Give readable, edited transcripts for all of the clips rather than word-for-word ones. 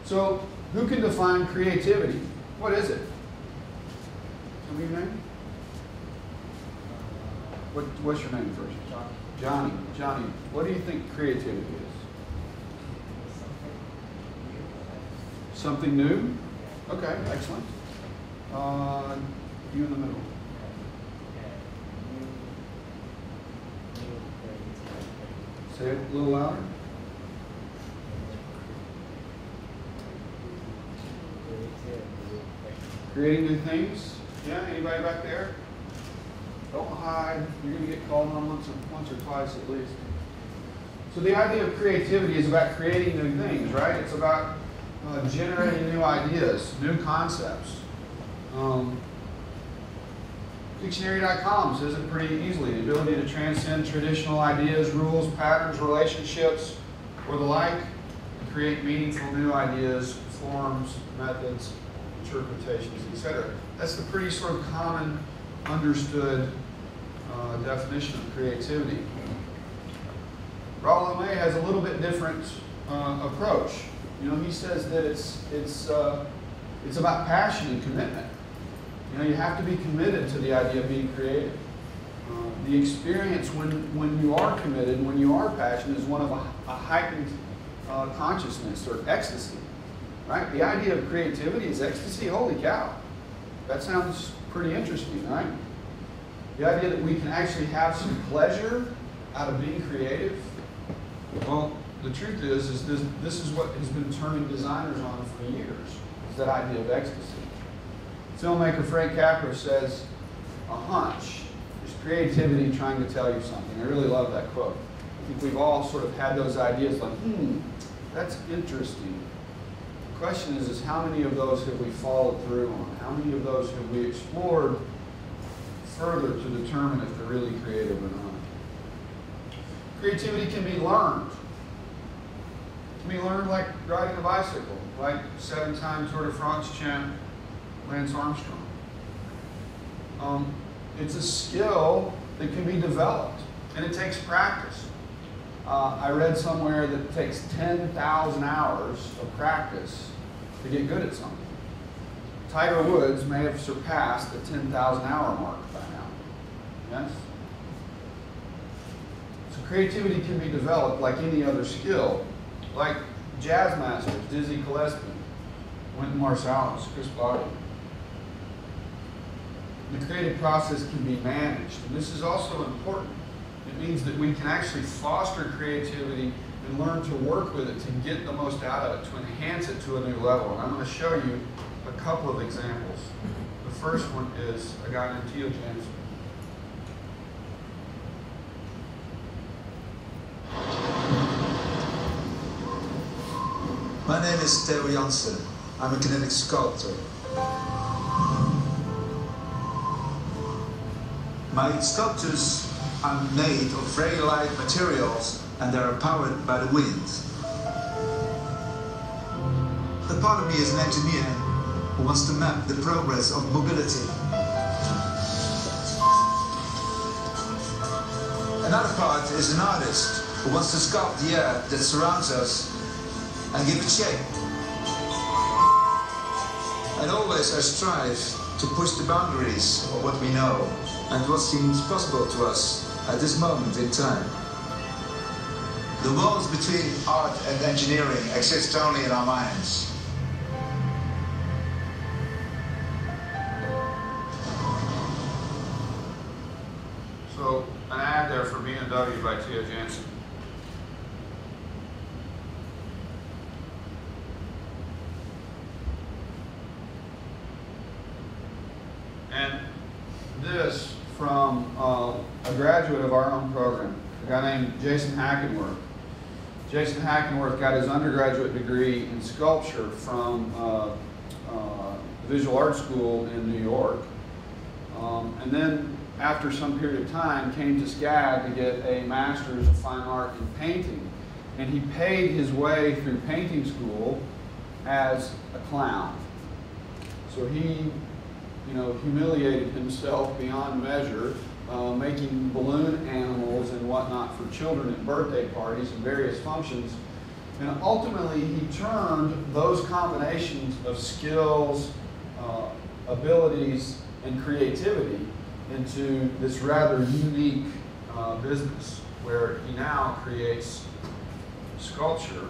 So, who can define creativity? What is it? Tell me your name. What's your name first? Johnny. Johnny, what do you think creativity is? Something new? Okay, excellent. You in the middle. Say it a little louder. Creating new things? Yeah, anybody back there? Don't hide. You're going to get called on once or twice at least. So the idea of creativity is about creating new things, right? It's about generating new ideas, new concepts. Dictionary.com says it pretty easily. The ability to transcend traditional ideas, rules, patterns, relationships, or the like, and create meaningful new ideas, forms, methods, interpretations, etc. That's the pretty sort of common, understood definition of creativity. Rollo May has a little bit different approach. You know, he says that it's about passion and commitment. You know, you have to be committed to the idea of being creative. The experience when you are committed, when you are passionate, is one of a heightened consciousness or ecstasy. Right? The idea of creativity is ecstasy. Holy cow. That sounds pretty interesting, right? The idea that we can actually have some pleasure out of being creative. Well, the truth is this is what has been turning designers on for years, is that idea of ecstasy. Filmmaker Frank Capra says, a hunch is creativity trying to tell you something. I really love that quote. I think we've all sort of had those ideas like, that's interesting. The question is how many of those have we followed through on? How many of those have we explored further to determine if they're really creative or not? Creativity can be learned. It can be learned like riding a bicycle, like 7-time Tour de France champ Lance Armstrong. It's a skill that can be developed, and it takes practice. I read somewhere that it takes 10,000 hours of practice to get good at something. Tiger Woods may have surpassed the 10,000 hour mark by now. Yes? So creativity can be developed like any other skill, like jazz masters, Dizzy Gillespie, Wynton Marsalis, Chris Bobby. The creative process can be managed, and this is also important. It means that we can actually foster creativity and learn to work with it to get the most out of it, to enhance it to a new level. And I'm going to show you a couple of examples. The first one is a guy named Theo Jansen. My name is Theo Jansen. I'm a kinetic sculptor. My sculptures are made of very light materials and they are powered by the wind. A part of me is an engineer who wants to map the progress of mobility. Another part is an artist who wants to sculpt the earth that surrounds us and give it shape. And always I strive to push the boundaries of what we know and what seems possible to us at this moment in time. The walls between art and engineering exist only in our minds. So, an ad there for B&W by Theo Jansen. And this from a graduate of our own program, a guy named Jason Hackenworth. Jason Hackenworth got his undergraduate degree in sculpture from Visual Art School in New York. And then, after some period of time, came to SCAD to get a Master's of Fine Art in Painting. And he paid his way through painting school as a clown. So he, humiliated himself beyond measure, making balloon animals and whatnot for children at birthday parties and various functions. And ultimately, he turned those combinations of skills, abilities, and creativity into this rather unique business where he now creates sculpture.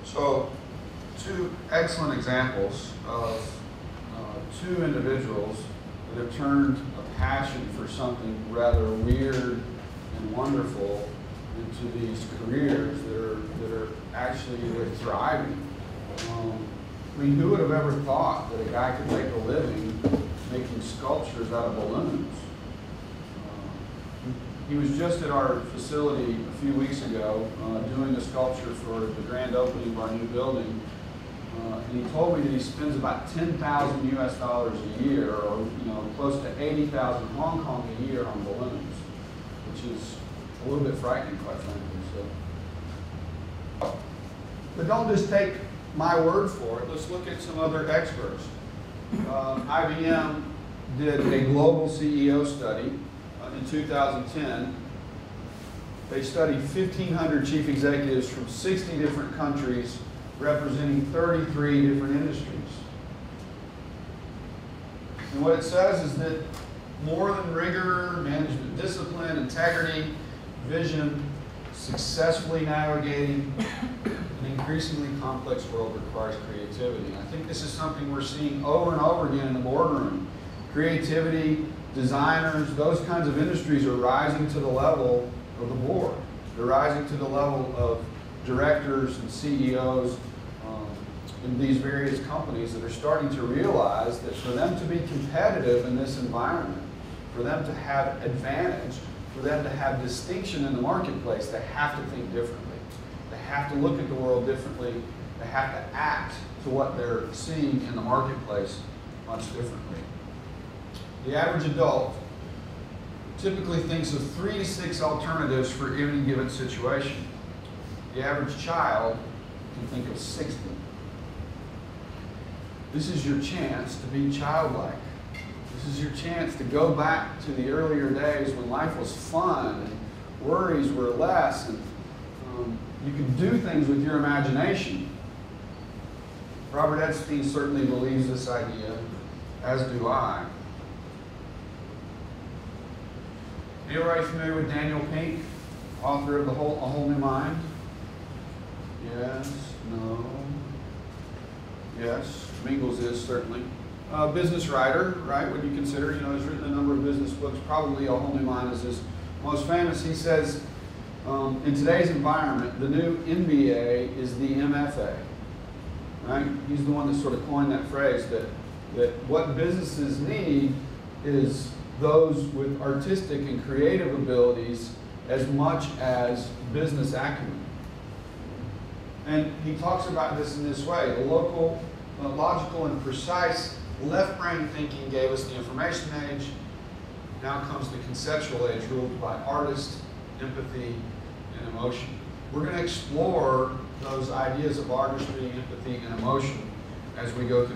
So, two excellent examples of two individuals that have turned a passion for something rather weird and wonderful into these careers that are actually thriving. I mean, who would have ever thought that a guy could make a living making sculptures out of balloons? He was just at our facility a few weeks ago doing a sculpture for the grand opening of our new building. And he told me that he spends about $10,000 US a year, or close to 80,000 Hong Kong a year on balloons, which is a little bit frightening, quite frankly. So, but don't just take my word for it. Let's look at some other experts. IBM did a global CEO study in 2010. They studied 1,500 chief executives from 60 different countries, representing 33 different industries. And what it says is that more than rigor, management discipline, integrity, vision, successfully navigating an increasingly complex world requires creativity. And I think this is something we're seeing over and over again in the boardroom. Creativity, designers, those kinds of industries are rising to the level of the board. They're rising to the level of directors and CEOs in these various companies that are starting to realize that for them to be competitive in this environment, for them to have advantage, for them to have distinction in the marketplace, they have to think differently. They have to look at the world differently. They have to act to what they're seeing in the marketplace much differently. The average adult typically thinks of 3 to 6 alternatives for any given situation. The average child can think of 60. This is your chance to be childlike. This is your chance to go back to the earlier days when life was fun and worries were less, and you could do things with your imagination. Robert Epstein certainly believes this idea, as do I. Anybody familiar with Daniel Pink, author of A Whole New Mind? Yes, no, yes. Mingles is certainly. Business writer, right? What do you consider? You know, he's written a number of business books. Probably A Whole New Mind is his most famous. He says, in today's environment, the new MBA is the MFA, right? He's the one that sort of coined that phrase that what businesses need is those with artistic and creative abilities as much as business acumen. And he talks about this in this way: the local, logical and precise left-brain thinking gave us the information age. Now comes the conceptual age, ruled by artist, empathy, and emotion. We're going to explore those ideas of artistry, empathy, and emotion as we go through